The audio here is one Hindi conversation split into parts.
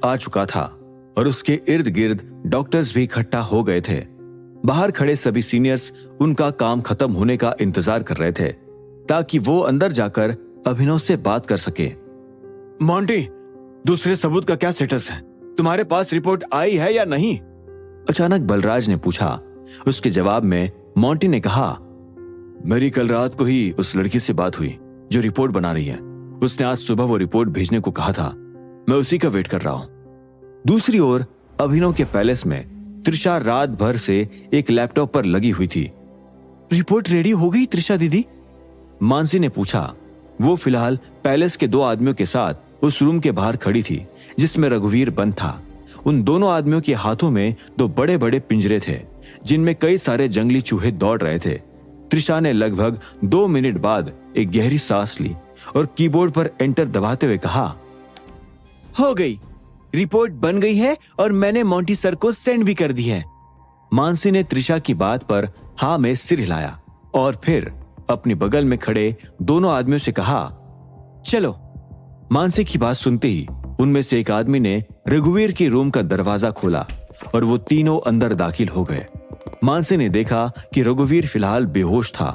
आ चुका था और उसके इर्द गिर्द डॉक्टर्स भी इकट्ठा हो गए थे। बाहर खड़े सभी सीनियर्स उनका काम खत्म होने का इंतजार कर रहे थे ताकि वो अंदर जाकर अभिनव से बात कर सके। मोंटी, दूसरे सबूत का क्या स्टेटस है? तुम्हारे पास रिपोर्ट आई है या नहीं? अचानक बलराज ने पूछा। उसके जवाब में मोंटी ने कहा, मेरी कल रात को ही उस लड़की से बात हुई जो रिपोर्ट बना रही है। उसने आज सुबह वो रिपोर्ट भेजने को कहा था। मैं उसी का वेट कर रहा हूं। दूसरी ओर अभिनव के पैलेस में त्रिशा रात भर से एक लैपटॉप पर लगी हुई थी। रिपोर्ट रेडी हो गई त्रिशा दीदी? मानसी ने पूछा। वो फिलहाल पैलेस के 2 आदमियों के साथ उस रूम के बाहर खड़ी थी जिसमें रघुवीर बंद था। उन दोनों आदमियों के हाथों में 2 बड़े बड़े पिंजरे थे जिनमें कई सारे जंगली चूहे दौड़ रहे थे। त्रिशा ने लगभग 2 मिनट बाद एक गहरी सांस ली और कीबोर्ड पर एंटर दबाते हुए कहा, हो गई, रिपोर्ट बन गई है और मैंने मोंटी सर को सेंड भी कर दी है। मानसी ने त्रिशा की बात पर हाँ में सिर हिलाया और फिर अपने बगल में खड़े दोनों आदमियों से कहा, चलो। मानसी की बात सुनते ही उनमें से एक आदमी ने रघुवीर के रूम का दरवाजा खोला और वो तीनों अंदर दाखिल हो गए। मानसी ने देखा कि रघुवीर फिलहाल बेहोश था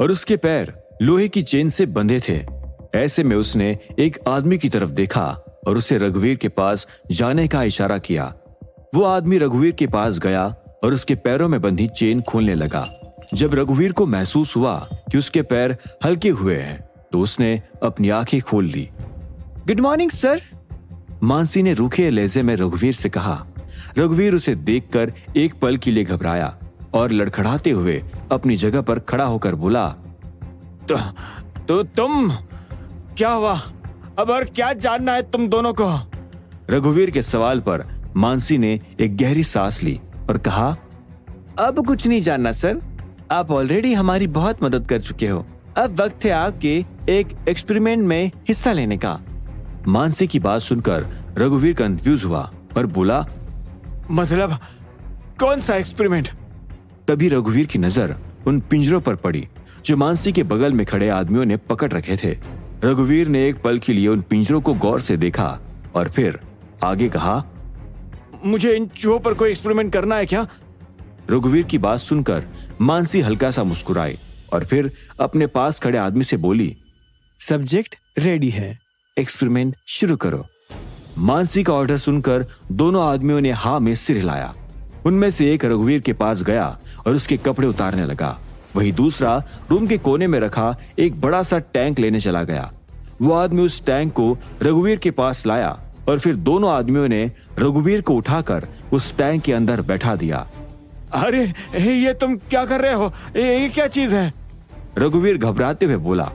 और उसके पैर लोहे की चेन से बंधे थे। ऐसे में उसने एक आदमी की तरफ देखा और उसे रघुवीर के पास जाने का इशारा किया। वो आदमी रघुवीर के पास गया और उसके पैरों में बंधी चेन खोलने लगा। जब रघुवीर को महसूस हुआ कि उसके पैर हल्के हुए हैं तो उसने अपनी आंखें खोल ली। गुड मॉर्निंग सर, मानसी ने रूखे लहजे में रघुवीर से कहा। रघुवीर उसे देखकर एक पल के लिए घबराया और लड़खड़ाते हुए अपनी जगह पर खड़ा होकर बोला, तो तुम क्या हुआ? अब और क्या जानना है तुम दोनों को? रघुवीर के सवाल पर मानसी ने एक गहरी सांस ली और कहा, अब कुछ नहीं जानना सर, आप ऑलरेडी हमारी बहुत मदद कर चुके हो। अब वक्त है आपके एक एक्सपेरिमेंट में हिस्सा लेने का। मानसी की बात सुनकर रघुवीर कंफ्यूज हुआ और बोला, मतलब कौन सा एक्सपेरिमेंट? तभी रघुवीर की नजर उन पिंजरों पर पड़ी जो मानसी के बगल में खड़े आदमियों ने पकड़ रखे थे। रघुवीर ने एक पल के लिए उन पिंजरों को गौर से देखा और फिर आगे कहा, मुझे इन चूहों पर कोई एक्सपेरिमेंट करना है क्या? रघुवीर की बात सुनकर मानसी हल्का सा मुस्कुराई और फिर अपने पास खड़े आदमी से बोली, सब्जेक्ट रेडी है, एक्सपेरिमेंट शुरू करो। मानसी का ऑर्डर सुनकर दोनों आदमियों ने हाँ में सिर हिलाया। उनमें से एक रघुवीर के पास गया और उसके कपड़े उतारने लगा। वहीं दूसरा रूम के कोने में रखा एक बड़ा सा टैंक लेने चला गया। वो आदमी उस टैंक को रघुवीर के पास लाया और फिर दोनों आदमियों ने रघुवीर को उठाकर उस टैंक के अंदर बैठा दिया। अरे ये तुम क्या कर रहे हो? ये क्या चीज है? रघुवीर घबराते हुए बोला।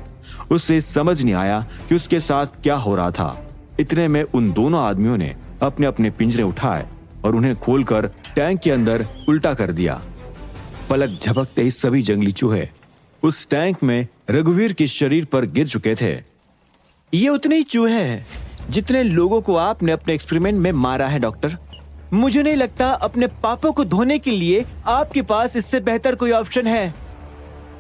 उसे समझ नहीं आया कि उसके साथ क्या हो रहा था। इतने में उन दोनों आदमियों ने अपने अपने पिंजरे उठाए और उन्हें खोलकर टैंक के अंदर उल्टा कर दिया। पलक झपकते ही सभी जंगली चूहे उस टैंक में रघुवीर के शरीर पर गिर चुके थे। ये उतने ही चूहे हैं जितने लोगों को आपने अपने एक्सपेरिमेंट में मारा है डॉक्टर। मुझे नहीं लगता अपने पापों को धोने के लिए आपके पास इससे बेहतर कोई ऑप्शन है।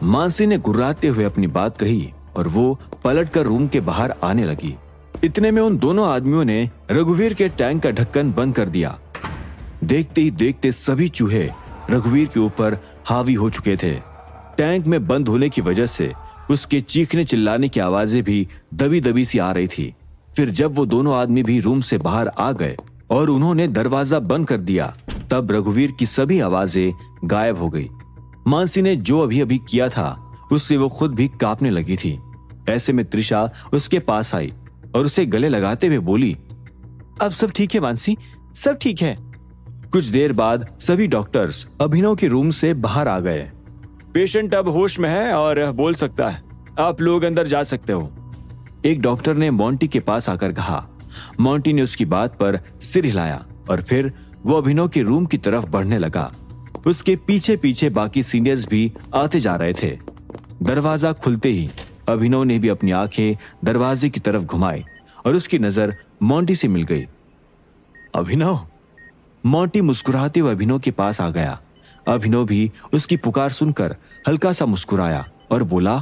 मानसी ने गुर्राते हुए अपनी बात कही और वो पलटकर रूम के बाहर आने लगी। इतने में उन दोनों आदमियों ने रघुवीर के टैंक का ढक्कन बंद कर दिया। देखते ही देखते सभी चूहे रघुवीर के ऊपर हावी हो चुके थे। टैंक में बंद होने की वजह से उसके चीखने चिल्लाने की आवाजें भी दबी दबी सी आ रही थी। फिर जब वो दोनों आदमी भी रूम से बाहर आ गए और उन्होंने दरवाजा बंद कर दिया, तब रघुवीर की सभी आवाजें गायब हो गई। मानसी ने जो अभी अभी किया था उससे वो खुद भी कांपने लगी थी। ऐसे में त्रिशा उसके पास आई और उसे गले लगाते हुए बोली, अब सब ठीक है मानसी, सब ठीक है। कुछ देर बाद सभी डॉक्टर्स अभिनव के रूम से बाहर आ गए। पेशेंट अब होश में है और बोल सकता है, आप लोग अंदर जा सकते हो। एक डॉक्टर ने मोंटी के पास आकर कहा। मोंटी ने उसकी बात पर सिर हिलाया और फिर वो अभिनव के रूम की तरफ बढ़ने लगा। उसके पीछे पीछे बाकी सीनियर्स भी आते जा रहे थे। दरवाजा खुलते ही अभिनव ने भी अपनी आंखें दरवाजे की तरफ घुमाई और उसकी नजर मोंटी से मिल गई। अभिनव। मोंटी मुस्कुराते हुए अभिनव के पास आ गया। अभिनव भी उसकी पुकार सुनकर हल्का सा मुस्कुराया और बोला,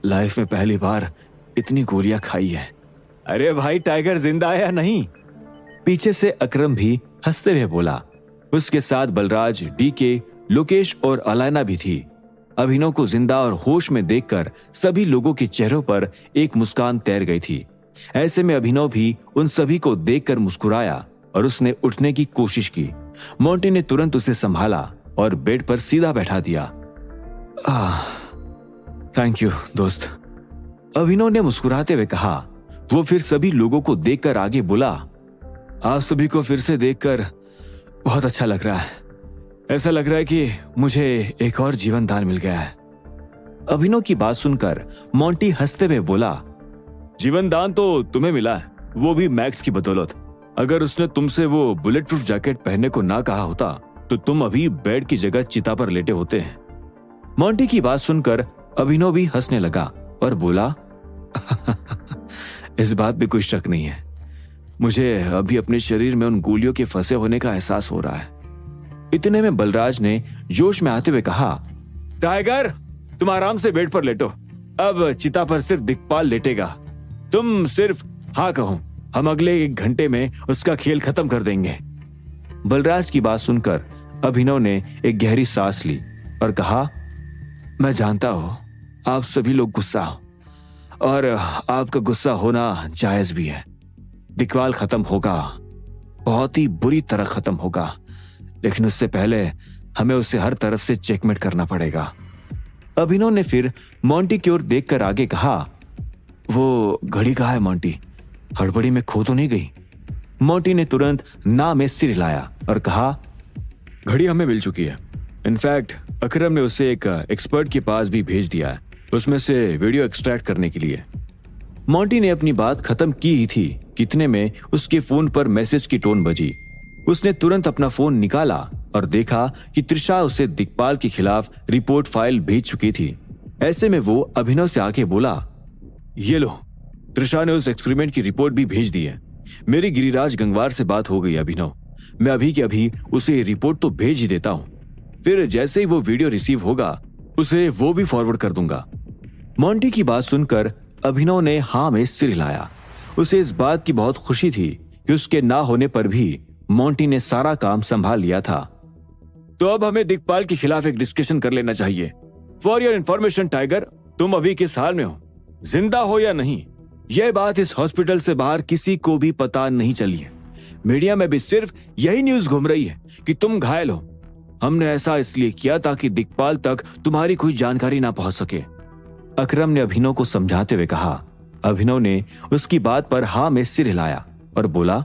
लाइफ में पहली बार इतनी गोलियां खाई है। अरे भाई, टाइगर जिंदा है या नहीं? पीछे से अकरम भी हंसते हुए बोला। उसके साथ बलराज, डीके, लोकेश और अलायना भी थी। अभिनव को जिंदा और होश में देखकर सभी लोगों के चेहरों पर एक मुस्कान तैर गई थी। ऐसे में अभिनव भी उन सभी को देखकर मुस्कुराया और उसने उठने की कोशिश की। मोंटी ने तुरंत उसे संभाला और बेड पर सीधा बैठा दिया। थैंक यू दोस्त, अभिनव ने मुस्कुराते हुए कहा। वो फिर सभी लोगों को देखकर आगे बोला, आप सभी को फिर से देखकर बहुत अच्छा लग रहा है। ऐसा लग रहा है कि मुझे एक और जीवन दान मिल गया है। अभिनव की बात सुनकर मोंटी हंसते हुए बोला, जीवन दान तो तुम्हें मिला है, वो भी मैक्स की बदौलत। अगर उसने तुमसे वो बुलेट प्रूफ जैकेट पहनने को ना कहा होता तो तुम अभी बेड की जगह चिता पर लेटे होते हैं। मोंटी की बात सुनकर अभिनव भी हंसने लगा और बोला, इस बात में कोई शक नहीं है, मुझे अभी अपने शरीर में उन गोलियों के फंसे होने का एहसास हो रहा है। इतने में बलराज ने जोश में आते हुए कहा, टाइगर, तुम आराम से बेड पर लेटो, अब चिता पर सिर्फ दिक्पाल लेटेगा। तुम सिर्फ हाँ कहो, हम अगले 1 घंटे में उसका खेल खत्म कर देंगे। बलराज की बात सुनकर अभिनव ने एक गहरी सांस ली और कहा, मैं जानता हूं आप सभी लोग गुस्सा हो और आपका गुस्सा होना जायज भी है। दिक्पाल खत्म होगा, बहुत ही बुरी तरह खत्म होगा, लेकिन उससे पहले हमें उसे हर तरफ से चेकमेट करना पड़ेगा। अभिनव ने फिर मोंटी की ओर देखकर आगे कहा, वो घड़ी कहाँ है मोंटी, हड़बड़ी में खो तो नहीं गई? मोंटी ने तुरंत ना में सिर हिलाया और कहा, घड़ी हमें मिल चुकी है। इनफैक्ट अकरम ने उसे एक एक्सपर्ट के पास भी भेज दिया है, उसमें से वीडियो एक्सट्रैक्ट करने के लिए। मोंटी ने अपनी बात खत्म की ही थी कि इतने में उसके फोन पर मैसेज की टोन बजी। उसने तुरंत अपना फोन निकाला और देखा कि त्रिशा उसे दिक्पाल के खिलाफ रिपोर्ट फाइल भेज चुकी थी। ऐसे में वो अभिनव से आके बोला, ये लो, त्रिशा ने उस एक्सपेरिमेंट की रिपोर्ट भी भेज दी है। मेरी गिरिराज गंगवार से बात हो गई अभिनव, मैं अभी के अभी उसे रिपोर्ट तो भेज ही देता हूँ, फिर जैसे ही वो वीडियो रिसीव होगा उसे वो भी फॉरवर्ड कर दूंगा। मोंटी की बात सुनकर अभिनव ने हाँ में सिर हिलाया। उसे इस बात की बहुत खुशी थी कि उसके ना होने पर भी मोंटी ने सारा काम संभाल लिया था। तो अब हमें दिक्पाल के खिलाफ एक डिस्कशन कर लेना चाहिए। फॉर योर इन्फॉर्मेशन टाइगर, तुम अभी किस हाल में हो, जिंदा हो या नहीं, यह बात इस हॉस्पिटल से बाहर किसी को भी पता नहीं चली है। मीडिया में भी सिर्फ यही न्यूज घूम रही है कि तुम घायल हो। हमने ऐसा इसलिए किया ताकि दिक्पाल तक तुम्हारी कोई जानकारी ना पहुंच सके। अकरम ने अभिनव को समझाते हुए कहा। अभिनव ने उसकी बात पर हाँ में सिर हिलाया और बोला,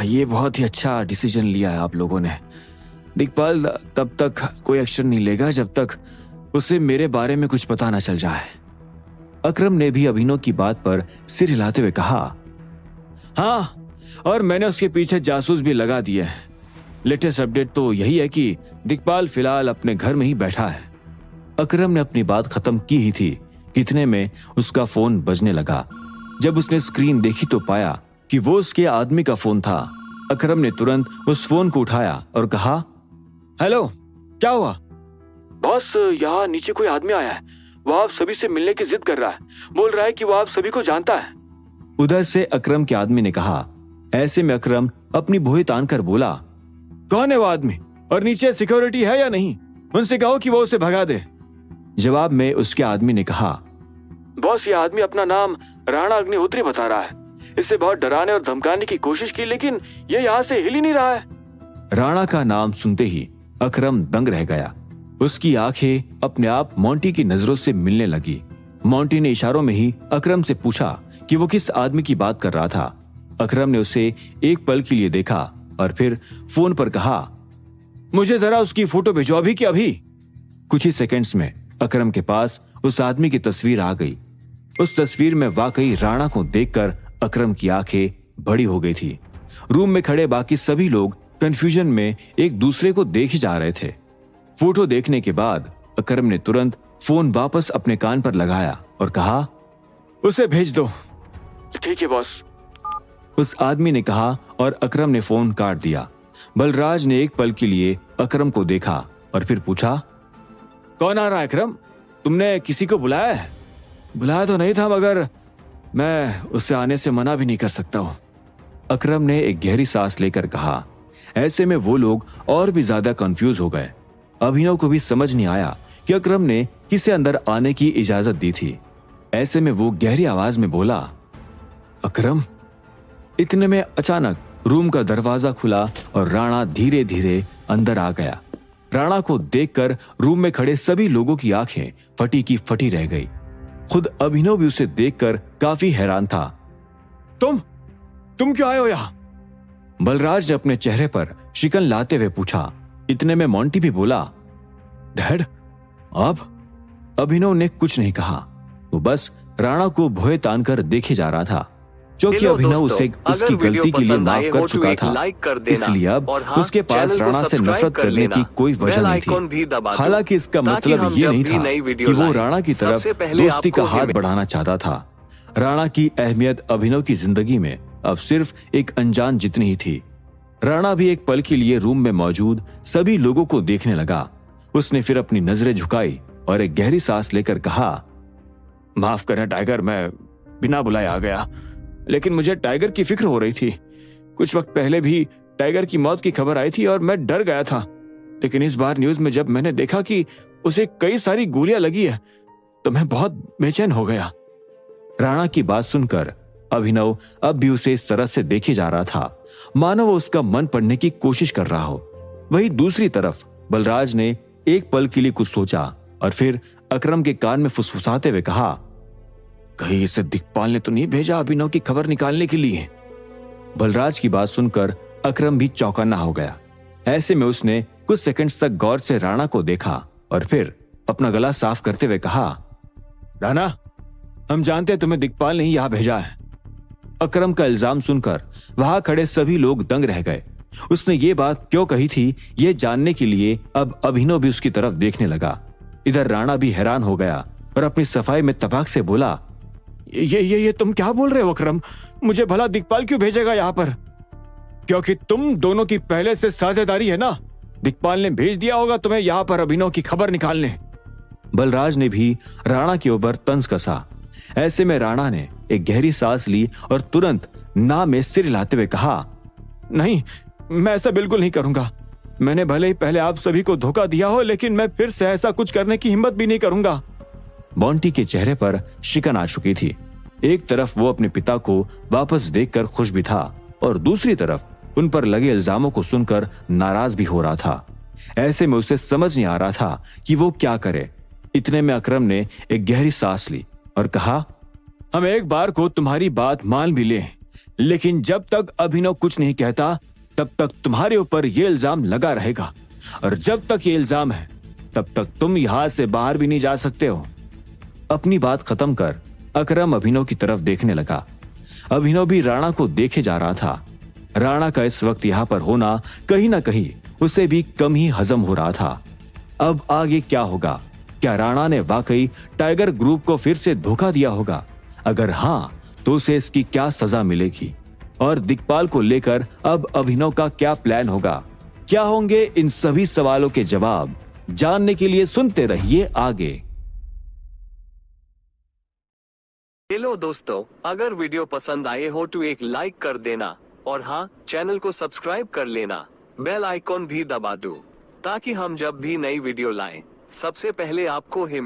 ये बहुत ही अच्छा डिसीजन लिया है आप लोगों ने। दिक्पाल तब तक कोई एक्शन नहीं लेगा जब तक उसे मेरे बारे में कुछ पता ना चल जाए। अकरम ने भी अभिनव की बात पर सिर हिलाते हुए कहा, हाँ, और मैंने उसके पीछे जासूस भी लगा दिए हैं। लेटेस्ट अपडेट तो यही है कि दिक्पाल फिलहाल अपने घर में ही बैठा है। अकरम ने अपनी बात खत्म की ही थी, इतने में उसका फोन बजने लगा। जब उसने स्क्रीन देखी तो पाया कि वो उसके आदमी का फोन था। अकरम ने तुरंत उस फोन को उठाया और कहा, हेलो, क्या हुआ? बॉस, यहाँ नीचे कोई आदमी आया है, वो आप सभी से मिलने की जिद कर रहा है, बोल रहा है कि वो आप सभी को जानता है। उधर से अकरम के आदमी ने कहा। ऐसे में अकरम अपनी भुई तान कर बोला, कौन है वो आदमी और नीचे सिक्योरिटी है या नहीं? उनसे कहो कि वो उसे भगा दे। जवाब में उसके आदमी ने कहा, बॉस, ये आदमी अपना नाम राणा अग्निहोत्री बता रहा है। इसे बहुत डराने और धमकाने की कोशिश की, लेकिन ये यहाँ से हिल ही नहीं रहा है। राणा का नाम सुनते ही अकरम दंग रह गया। उसकी आंखें अपने आप मोंटी की नजरों से मिलने लगी। मोंटी ने इशारों में ही अकरम से पूछा कि वो किस आदमी की बात कर रहा था। अकरम ने उसे एक पल के लिए देखा और फिर फोन पर कहा, मुझे जरा उसकी फोटो भेजो अभी के अभी। कुछ ही सेकंड्स में अकरम के पास उस आदमी की तस्वीर आ गई। उस तस्वीर में वाकई राणा को देखकर अकरम की आंखें बड़ी हो गई थी। रूम में खड़े बाकी सभी लोग कंफ्यूजन में एक दूसरे को देख ही जा रहे थे। फोटो देखने के बाद अकरम ने तुरंत फोन वापस अपने कान पर लगाया और कहा, उसे भेज दो। ठीक है बॉस, उस आदमी ने कहा और अकरम ने फोन काट दिया। बलराज ने एक पल के लिए अकरम को देखा और फिर पूछा, कौन आ रहा है अकरम? तुमने किसी को बुलाया है? बुलाया तो नहीं था, मगर मैं उससे आने से मना भी नहीं कर सकता हूं। अकरम ने एक गहरी सांस लेकर कहा। ऐसे में वो लोग और भी ज्यादा कंफ्यूज हो गए। अभिनव को भी समझ नहीं आया कि अकरम ने किसे अंदर आने की इजाजत दी थी। ऐसे में वो गहरी आवाज में बोला, अकरम। इतने में अचानक रूम का दरवाजा खुला और राणा धीरे धीरे अंदर आ गया। राणा को देखकर रूम में खड़े सभी लोगों की आंखें फटी की फटी रह गई। खुद अभिनव भी उसे देखकर काफी हैरान था। तुम क्यों आए हो यहां? बलराज ने अपने चेहरे पर शिकन लाते हुए पूछा। इतने में मोंटी भी बोला, डैड आप? अभिनव ने कुछ नहीं कहा। वो बस राणा को भोए तान कर देखे जा रहा था, क्योंकि अभिनव उसे उसकी गलती के लिए माफ कर चुका था। इसलिए अब उसके पास राणा से नफरत करने की कोई वजह नहीं थी। हालांकि इसका मतलब ये नहीं था कि वो राणा की तरफ दोस्ती का हाथ बढ़ाना चाहता था। राणा की अहमियत अभिनव की जिंदगी में अब सिर्फ एक अनजान जितनी ही थी। राणा भी एक पल के लिए रूम में मौजूद सभी लोगों को देखने लगा। उसने फिर अपनी नजरें झुकाई और एक गहरी सांस लेकर कहा, माफ करना टाइगर, मैं बिना बुलाए आ गया, लेकिन मुझे टाइगर की फिक्र हो रही थी। कुछ वक्त पहले भी टाइगर की मौत की खबर आई थी और मैं डर गया था, लेकिन इस बार न्यूज में जब मैंने देखा कि उसे कई सारी गोलियां लगी है तो मैं बहुत बेचैन हो गया। राणा की बात सुनकर अभिनव अब भी उसे इस तरह से देखे जा रहा था मानो वो उसका मन पढ़ने की कोशिश कर रहा हो। वहीं दूसरी तरफ बलराज ने एक पल के लिए कुछ सोचा और फिर अकरम के कान में फुसफुसाते हुए कहा, कहीं इसे दिक्पाल ने तो नहीं भेजा अभिनव की खबर निकालने के लिए? बलराज की बात सुनकर अकरम भी चौंकन्ना हो गया। ऐसे में उसने कुछ सेकंड्स तक गौर से राणा को देखा और फिर अपना गला साफ करते हुए कहा, राणा, हम जानते हैं तुम्हें दिक्पाल ने ही यहां भेजा है। अकरम का इल्जाम सुनकर वहां खड़े सभी लोग दंग रह गए। उसने ये बात क्यों कही थी ये जानने के लिए अब अभिनव भी उसकी तरफ देखने लगा। इधर राणा भी हैरान हो गया और अपनी सफाई में तबाक से बोला, ये तुम क्या बोल रहे हो अकरम? मुझे भला दिक्पाल क्यों भेजेगा यहाँ पर? क्योंकि तुम दोनों की पहले से साझेदारी है ना। दिक्पाल ने भेज दिया होगा तुम्हें यहाँ पर अभिनव की खबर निकालने। बलराज ने भी राणा के ऊपर तंज कसा। ऐसे में राणा ने एक गहरी सांस ली और तुरंत ना में सिर हिलाते हुए कहा, नहीं, मैं ऐसा बिल्कुल नहीं करूंगा। मैंने भले ही पहले आप सभी को धोखा दिया हो, लेकिन मैं फिर से ऐसा कुछ करने की हिम्मत भी नहीं करूंगा। मोंटी के चेहरे पर शिकन आ चुकी थी। एक तरफ वो अपने पिता को वापस देखकर खुश भी था और दूसरी तरफ उन पर लगे इल्जामों को सुनकर नाराज भी हो रहा था। ऐसे में उसे समझ नहीं आ रहा था कि वो क्या करे। इतने में अकरम ने एक गहरी सांस ली और कहा, हम एक बार को तुम्हारी बात मान भी लें, लेकिन जब तक अभिनव कुछ नहीं कहता तब तक तुम्हारे ऊपर ये इल्जाम लगा रहेगा, और जब तक ये इल्जाम है तब तक तुम यहां से बाहर भी नहीं जा सकते हो। अपनी बात खत्म कर अकरम अभिनव की तरफ देखने लगा। अभिनव भी राणा को देखे जा रहा था। राणा का इस वक्त यहाँ पर होना कहीं ना कहीं उसे भी कम ही हजम हो रहा था। अब आगे क्या होगा? क्या राणा ने वाकई टाइगर ग्रुप को फिर से धोखा दिया होगा? अगर हाँ, तो उसे इसकी क्या सजा मिलेगी? और दिक्पाल को लेकर अब अभिनव का क्या प्लान होगा? क्या होंगे इन सभी सवालों के जवाब? जानने के लिए सुनते रहिए आगे। हेलो दोस्तों, अगर वीडियो पसंद आए हो तो एक लाइक कर देना और हाँ, चैनल को सब्सक्राइब कर लेना, बेल आइकॉन भी दबा दो ताकि हम जब भी नई वीडियो लाएं सबसे पहले आपको ही